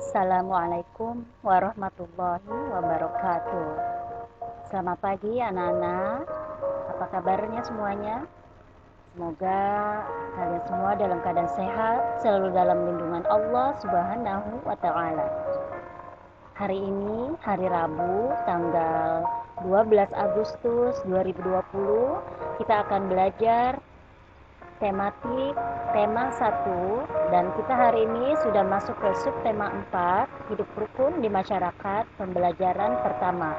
Assalamualaikum warahmatullahi wabarakatuh. Selamat pagi anak-anak. Apa kabarnya semuanya? Semoga kalian semua dalam keadaan sehat, selalu dalam lindungan Allah Subhanahu wa taala. Hari ini hari Rabu, tanggal 12 Agustus 2020, kita akan belajar tematik tema 1 dan kita hari ini sudah masuk ke subtema 4, hidup rukun di masyarakat, pembelajaran pertama.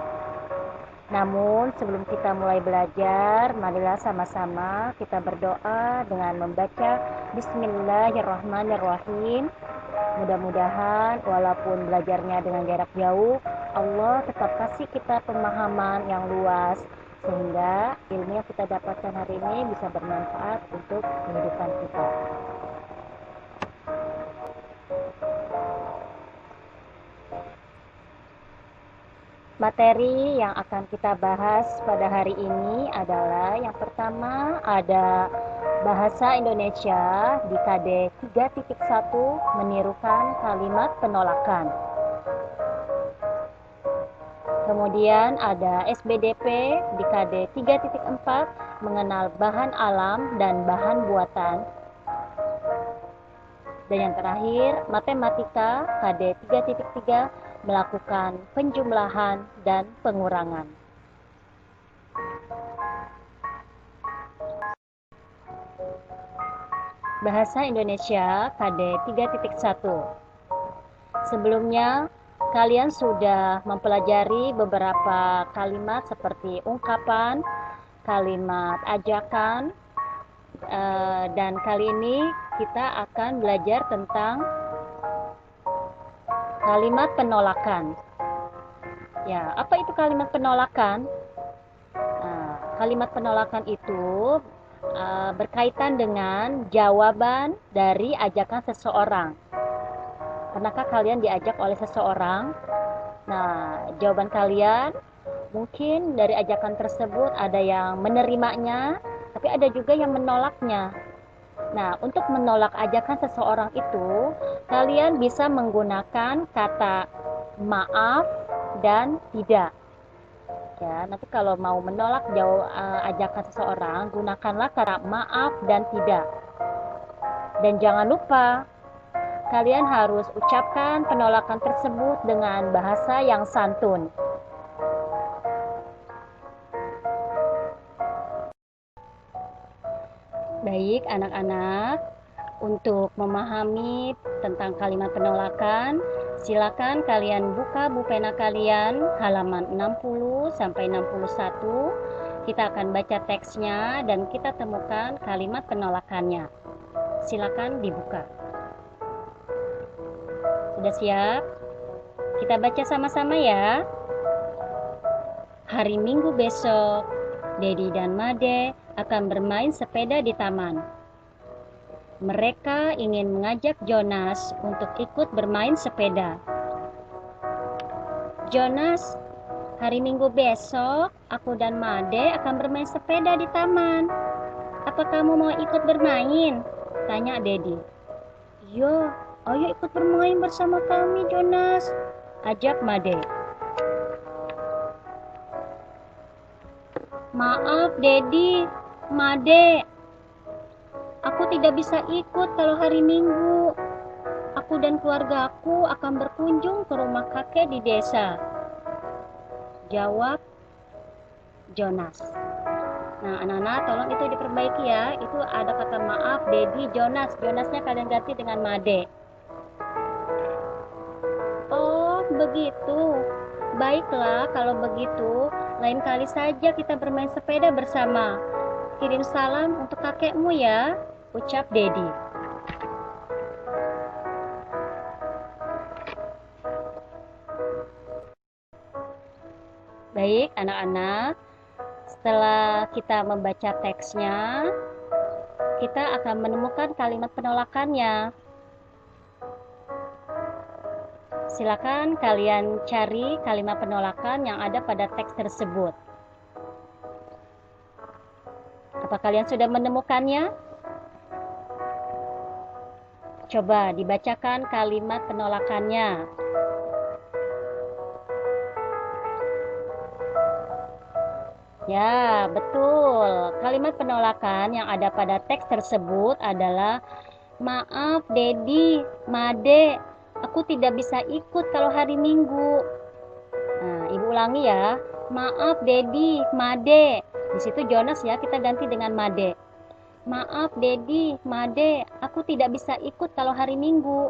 Namun sebelum kita mulai belajar, marilah sama-sama kita berdoa dengan membaca Bismillahirrahmanirrahim. Mudah-mudahan walaupun belajarnya dengan jarak jauh, Allah tetap kasih kita pemahaman yang luas sehingga ilmu yang kita dapatkan hari ini bisa bermanfaat untuk kehidupan kita. Materi yang akan kita bahas pada hari ini adalah yang pertama ada Bahasa Indonesia di KD 3.1 menirukan kalimat penolakan. Kemudian ada SBDP di KD 3.4 mengenal bahan alam dan bahan buatan. Dan yang terakhir, matematika KD 3.3 melakukan penjumlahan dan pengurangan. Bahasa Indonesia KD 3.1. Sebelumnya, kalian sudah mempelajari beberapa kalimat seperti ungkapan, kalimat ajakan, dan kali ini kita akan belajar tentang kalimat penolakan. Ya, apa itu kalimat penolakan? Nah, kalimat penolakan itu berkaitan dengan jawaban dari ajakan seseorang. Pernahkah kalian diajak oleh seseorang? Nah, jawaban kalian mungkin dari ajakan tersebut ada yang menerimanya, tapi ada juga yang menolaknya. Nah, untuk menolak ajakan seseorang itu, kalian bisa menggunakan kata maaf dan tidak. Ya, nanti kalau mau menolak ajakan seseorang, gunakanlah kata maaf dan tidak. Dan jangan lupa, kalian harus ucapkan penolakan tersebut dengan bahasa yang santun. Baik, anak-anak, untuk memahami tentang kalimat penolakan, silakan kalian buka buku pena kalian halaman 60 sampai 61. Kita akan baca teksnya dan kita temukan kalimat penolakannya. Silakan dibuka. Sudah siap? Kita baca sama-sama ya. Hari Minggu besok, Dedi dan Made akan bermain sepeda di taman. Mereka ingin mengajak Jonas untuk ikut bermain sepeda. Jonas, hari Minggu besok, aku dan Made akan bermain sepeda di taman. Apa kamu mau ikut bermain? Tanya Dedi. Yo, ayo ikut bermain bersama kami, Jonas, ajak Made. Maaf, Dedi, Made, aku tidak bisa ikut kalau hari Minggu. Aku dan keluargaku akan berkunjung ke rumah kakek di desa, jawab Jonas. Nah, anak-anak tolong itu diperbaiki ya. Itu ada kata maaf, Dedi, Jonas. Jonasnya kalian ganti dengan Made. Oh, begitu. Baiklah kalau begitu. Lain kali saja kita bermain sepeda bersama. Kirim salam untuk kakekmu ya, ucap Dedi. Baik, anak-anak. Setelah kita membaca teksnya, kita akan menemukan kalimat penolakannya. Silakan kalian cari kalimat penolakan yang ada pada teks tersebut. Apa kalian sudah menemukannya? Coba dibacakan kalimat penolakannya. Ya, betul. Kalimat penolakan yang ada pada teks tersebut adalah, maaf Dedi, Made, aku tidak bisa ikut kalau hari Minggu. Nah, Ibu ulangi ya. Maaf Dedi, Made. Di situ Jonas ya, kita ganti dengan Made. Maaf Dedi, Made, aku tidak bisa ikut kalau hari Minggu.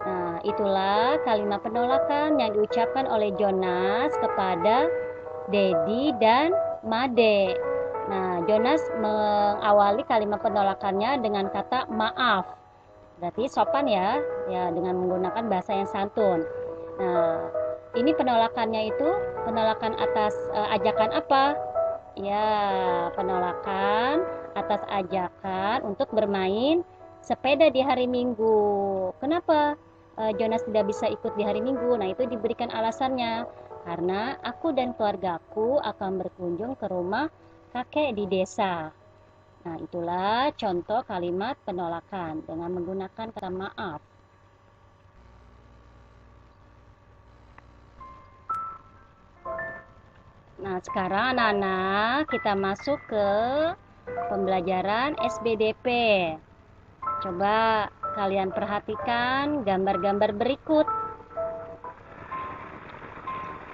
Nah, itulah kalimat penolakan yang diucapkan oleh Jonas kepada Dedi dan Made. Nah, Jonas mengawali kalimat penolakannya dengan kata maaf. Berarti sopan ya, dengan menggunakan bahasa yang santun. Nah, ini penolakannya itu penolakan atas ajakan apa? Ya, penolakan atas ajakan untuk bermain sepeda di hari Minggu. Kenapa Jonas tidak bisa ikut di hari Minggu? Nah, itu diberikan alasannya. Karena aku dan keluargaku akan berkunjung ke rumah kakek di desa. Nah, itulah contoh kalimat penolakan dengan menggunakan kata maaf. Nah, sekarang anak-anak kita masuk ke pembelajaran SBDP. Coba kalian perhatikan gambar-gambar berikut.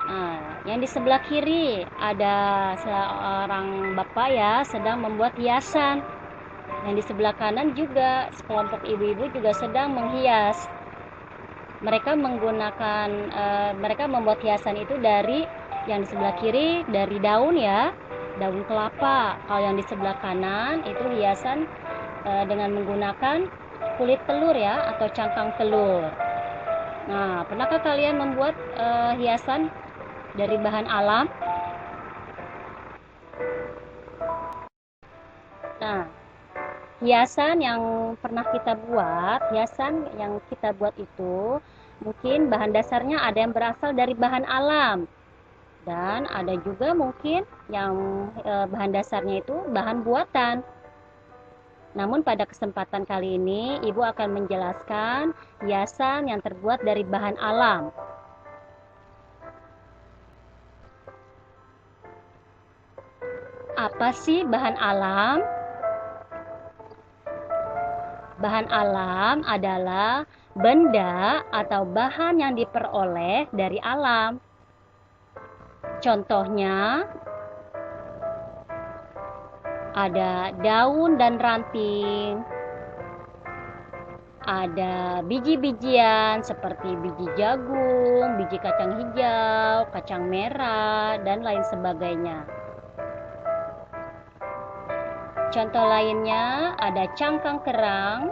Nah, yang di sebelah kiri ada seorang bapak ya sedang membuat hiasan. Yang di sebelah kanan juga sekelompok ibu-ibu juga sedang menghias. Mereka membuat hiasan itu dari yang di sebelah kiri dari daun ya, daun kelapa. Kalau yang di sebelah kanan itu hiasan dengan menggunakan kulit telur ya atau cangkang telur. Nah, pernahkah kalian membuat hiasan dari bahan alam? Nah, hiasan yang kita buat itu mungkin bahan dasarnya ada yang berasal dari bahan alam. Dan ada juga mungkin yang bahan dasarnya itu bahan buatan. Namun pada kesempatan kali ini, Ibu akan menjelaskan hiasan yang terbuat dari bahan alam. Apa sih bahan alam? Bahan alam adalah benda atau bahan yang diperoleh dari alam. Contohnya, ada daun dan ranting, ada biji-bijian seperti biji jagung, biji kacang hijau, kacang merah, dan lain sebagainya. Contoh lainnya ada cangkang kerang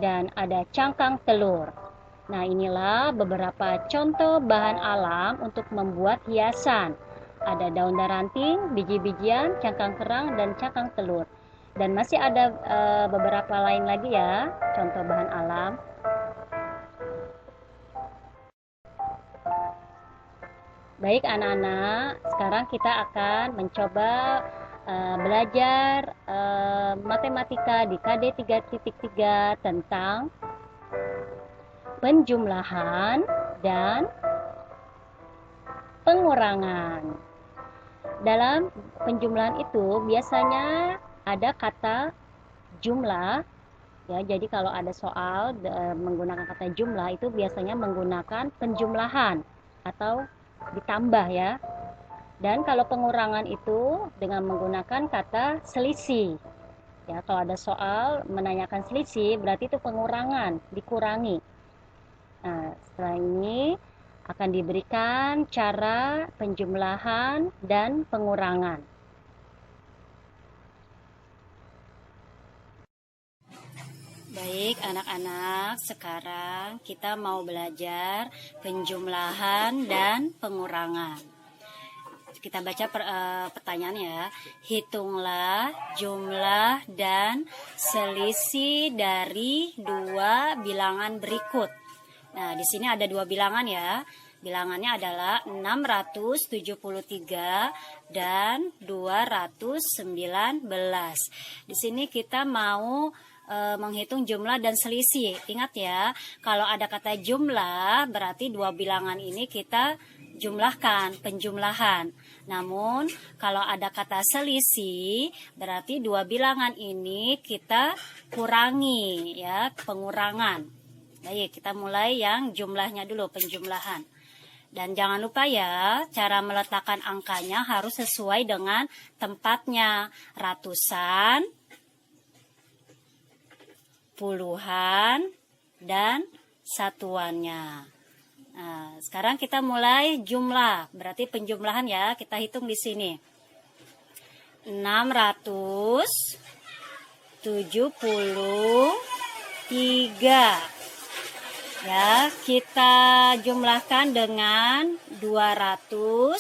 dan ada cangkang telur. Nah, inilah beberapa contoh bahan alam untuk membuat hiasan. Ada daun dan ranting, biji-bijian, cangkang kerang, dan cangkang telur. Dan masih ada beberapa lain lagi ya, contoh bahan alam. Baik anak-anak, sekarang kita akan mencoba belajar matematika di KD 3.3 tentang penjumlahan dan pengurangan. Dalam penjumlahan itu biasanya ada kata jumlah ya. Jadi kalau ada soal menggunakan kata jumlah itu biasanya menggunakan penjumlahan atau ditambah ya. Dan kalau pengurangan itu dengan menggunakan kata selisih. Ya, kalau ada soal menanyakan selisih berarti itu pengurangan, dikurangi. Nah, setelah ini akan diberikan cara penjumlahan dan pengurangan. Baik anak-anak, sekarang kita mau belajar penjumlahan dan pengurangan. Kita baca pertanyaan ya. Hitunglah jumlah dan selisih dari dua bilangan berikut. Nah, di sini ada dua bilangan ya. Bilangannya adalah 673 dan 219. Di sini kita mau menghitung jumlah dan selisih. Ingat ya, kalau ada kata jumlah berarti dua bilangan ini kita jumlahkan, penjumlahan. Namun kalau ada kata selisih berarti dua bilangan ini kita kurangi ya, pengurangan. Baik, kita mulai yang jumlahnya dulu, penjumlahan. Dan jangan lupa ya, cara meletakkan angkanya harus sesuai dengan tempatnya. Ratusan, puluhan, dan satuannya. Nah, sekarang kita mulai jumlah, berarti penjumlahan ya, kita hitung di sini. 673. Ya, kita jumlahkan dengan 219.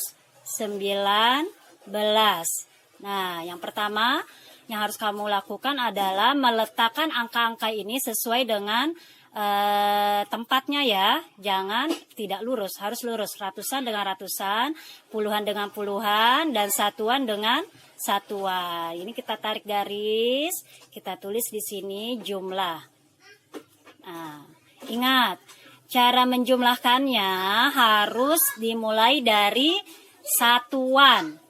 Nah, yang pertama yang harus kamu lakukan adalah meletakkan angka-angka ini sesuai dengan tempatnya ya. Jangan tidak lurus, harus lurus. Ratusan dengan ratusan, puluhan dengan puluhan, dan satuan dengan satuan. Ini kita tarik garis, kita tulis di sini jumlah. Nah, ingat, cara menjumlahkannya harus dimulai dari satuan.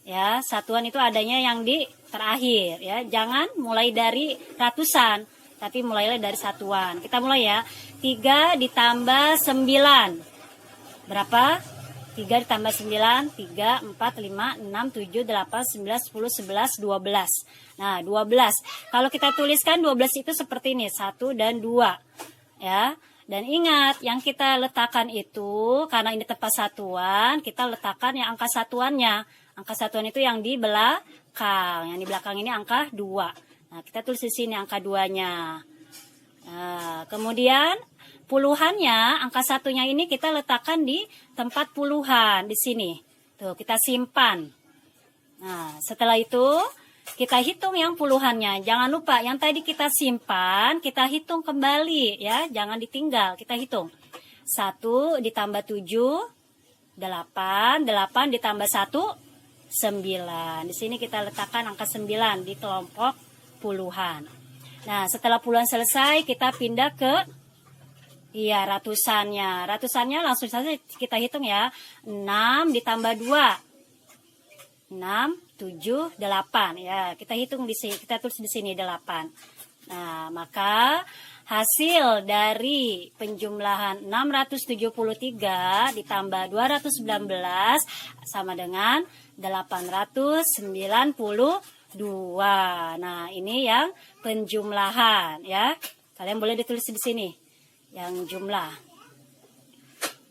Ya, satuan itu adanya yang di terakhir ya. Jangan mulai dari ratusan, tapi mulailah dari satuan. Kita mulai ya. 3 ditambah 9. Berapa? 3 ditambah 9, 3, 4, 5, 6, 7, 8, 9, 10, 11, 12. Nah, 12. Kalau kita tuliskan 12 itu seperti ini, 1 dan 2. Ya, dan ingat yang kita letakkan itu karena ini tempat satuan, kita letakkan yang angka satuannya. Angka satuan itu yang di belakang. Yang di belakang ini angka 2. Nah, kita tulis di sini angka 2-nya. Nah, kemudian puluhannya, angka satunya ini kita letakkan di tempat puluhan di sini. Tuh, kita simpan. Nah, setelah itu kita hitung yang puluhannya. Jangan lupa yang tadi kita simpan, kita hitung kembali ya. Jangan ditinggal, kita hitung. 1 ditambah 7, 8. 8 ditambah 1, 9. Di sini kita letakkan angka 9 di kelompok puluhan. Nah, setelah puluhan selesai, kita pindah ke ratusannya. Ratusannya langsung saja kita hitung ya. 6 ditambah 2. 6, 7, 8 ya. Kita hitung di sini, kita tulis di sini 8. Nah, maka hasil dari penjumlahan 673 ditambah 219 sama dengan 892. Nah, ini yang penjumlahan ya. Kalian boleh ditulis di sini yang jumlah.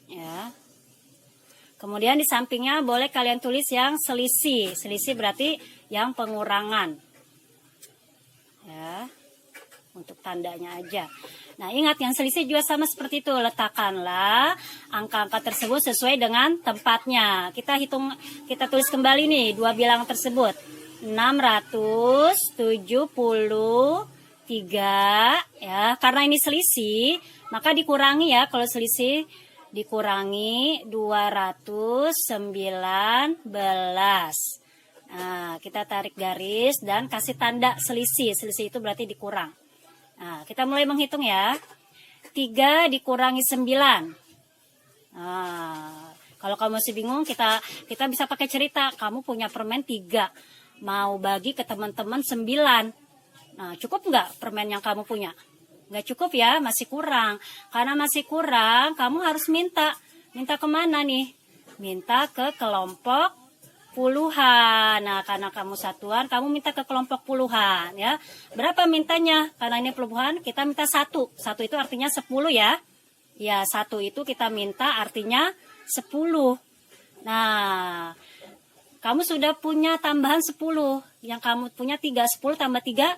Ya. Kemudian di sampingnya boleh kalian tulis yang selisih. Selisih berarti yang pengurangan. Ya. Untuk tandanya aja. Nah, ingat yang selisih juga sama seperti itu. Letakkanlah angka-angka tersebut sesuai dengan tempatnya. Kita hitung, kita tulis kembali nih dua bilangan tersebut. 673 ya. Karena ini selisih, maka dikurangi ya. Kalau selisih dikurangi 219. Nah, kita tarik garis dan kasih tanda selisih. Selisih itu berarti dikurang. Nah, kita mulai menghitung ya. 3 dikurangi 9. Nah, kalau kamu masih bingung, kita bisa pakai cerita. Kamu punya permen 3. Mau bagi ke teman-teman 9. Nah, cukup nggak permen yang kamu punya? Nggak cukup ya, masih kurang. Karena masih kurang, kamu harus minta. Minta kemana nih? Minta ke kelompok puluhan. Nah, karena kamu satuan, kamu minta ke kelompok puluhan ya. Berapa mintanya? Karena ini puluhan, kita minta 1. 1 itu artinya 10 ya. Ya, 1 itu kita minta artinya 10. Nah, kamu sudah punya tambahan 10. Yang kamu punya 3. 10 tambah 3,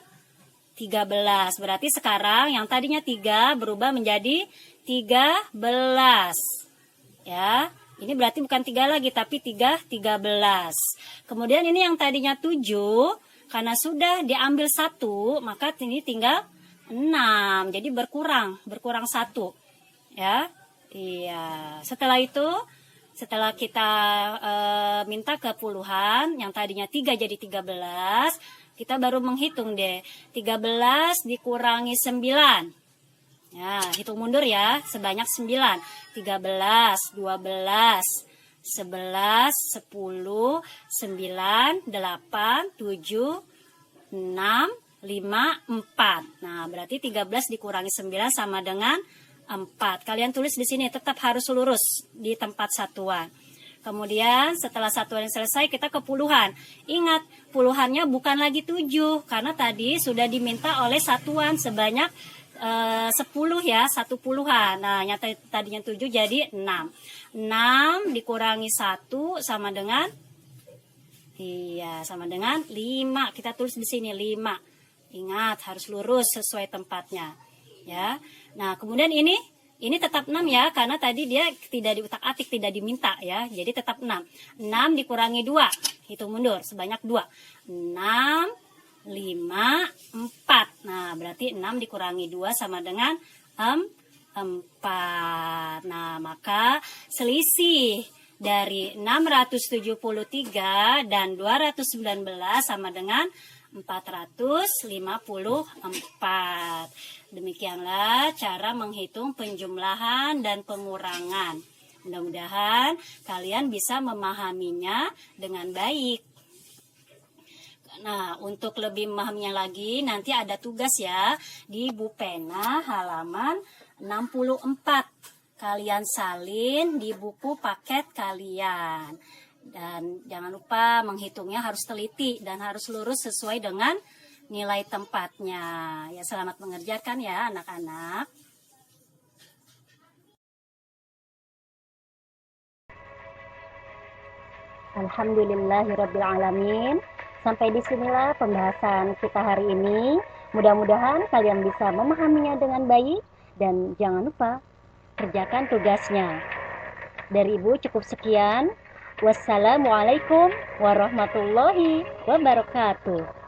13. Berarti sekarang yang tadinya 3 berubah menjadi 13. Ya, ini berarti bukan 3 lagi, tapi 13. Kemudian ini yang tadinya 7, karena sudah diambil 1, maka ini tinggal 6. Jadi berkurang 1. Ya, iya. Setelah itu, setelah kita minta ke puluhan, yang tadinya 3 jadi 13, kita baru menghitung deh. 13 dikurangi 9. Ya, hitung mundur ya, sebanyak 9. 13, 12, 11, 10, 9, 8, 7, 6, 5, 4. Nah, berarti 13 dikurangi 9 sama dengan 4. Kalian tulis di sini, tetap harus lurus di tempat satuan. Kemudian setelah satuan yang selesai, kita ke puluhan. Ingat, puluhannya bukan lagi 7, karena tadi sudah diminta oleh satuan sebanyak 10 ya, 1 puluhan. Nah, nyata tadinya 7 jadi 6. 6 dikurangi 1 sama dengan, iya, sama dengan 5. Kita tulis di sini 5. Ingat, harus lurus sesuai tempatnya. Ya. Nah, kemudian ini tetap 6 ya, karena tadi dia tidak diutak-atik, tidak diminta ya. Jadi tetap 6. 6 dikurangi 2. Hitung mundur sebanyak 2. 6, 5, 4. Nah, berarti 6 dikurangi 2 sama dengan 4. Nah, maka selisih dari 673 dan 219 sama dengan 454. Demikianlah cara menghitung penjumlahan dan pengurangan. Mudah-mudahan kalian bisa memahaminya dengan baik. Nah, untuk lebih memahaminya lagi, nanti ada tugas ya di Bu Pena halaman 64. Kalian salin di buku paket kalian. Dan jangan lupa menghitungnya harus teliti dan harus lurus sesuai dengan nilai tempatnya. Ya, selamat mengerjakan ya anak-anak. Alhamdulillahirrabbilalamin. Sampai disinilah pembahasan kita hari ini. Mudah-mudahan kalian bisa memahaminya dengan baik. Dan jangan lupa kerjakan tugasnya. Dari Ibu cukup sekian. Wassalamualaikum warahmatullahi wabarakatuh.